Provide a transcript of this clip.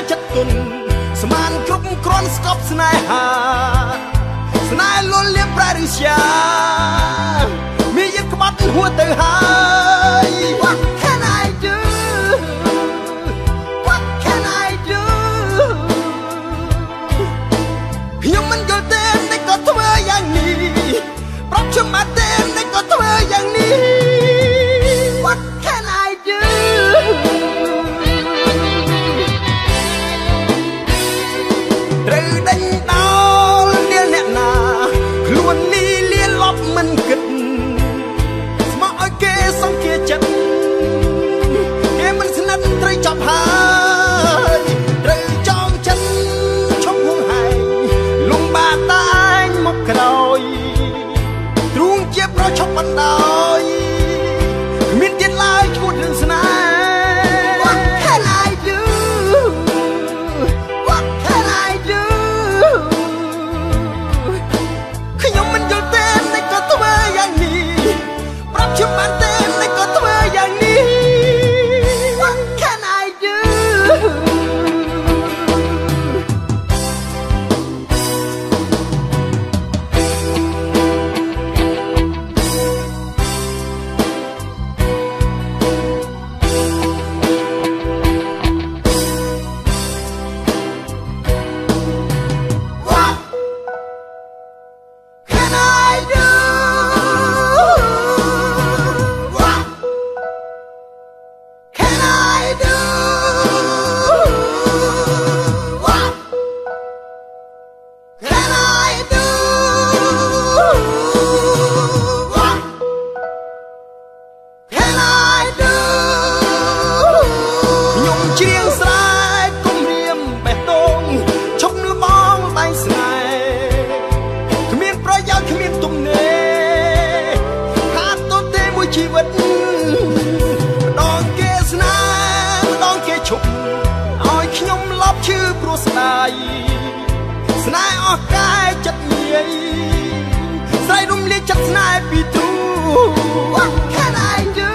ចិត្តគុណស្មានគ្រប់គ្រាន់ស្កប់ស្នេហាស្នេហ៍លន់លៀបប្រែឬជាមានយើងក្បត់ហួរទៅហើយ What can I do What can I do ខ្ញុំមិនយល់ទេតែក៏ធ្វើយ៉ាងនេះប្រាប់ខ្ញុំមកទេតែក៏ធ្វើយ៉ាងនេះ What can I do ត្រូវដេញដោលនាងអ្នកណាខ្លួននេះលាលប់មិនគិតស្មោះឲ្យគេសង្ឃាចិត្តគេមិនស្និទ្ធត្រូវចាប់ហើយត្រូវចងចិត្តឈប់ហួងហែងលំបាកតែឯងមកក្រោយទ្រូងជាប្រឈប់បណ្ដោយគ្មានទៀតឡើយឈួតរឿងស្នេហ៍ What can I do What can I do ខ្ញុំមិនយល់ទេតែក៏ធ្វើយ៉ាងនេះប្រាប់ខ្ញុំបានទេតែក៏ធ្វើយ៉ាងនេះ What can I do ច្រៀងស្រែកគំរាមបេះដូងឈប់លបងបែងស្នេហ៍គ្មានប្រយោជន៍គ្មានទំនេរខាតទៅទេមួយជីវិតម្ដងគេស្នេហ៍ម្ដងគេឈប់ឲ្យខ្ញុំលប់ឈឺព្រោះស្ដាយស្នេហ៍អស់កាយចិត្តងាយស្រីរំលាយចិត្តស្នេហ៍ពីទូ What can I do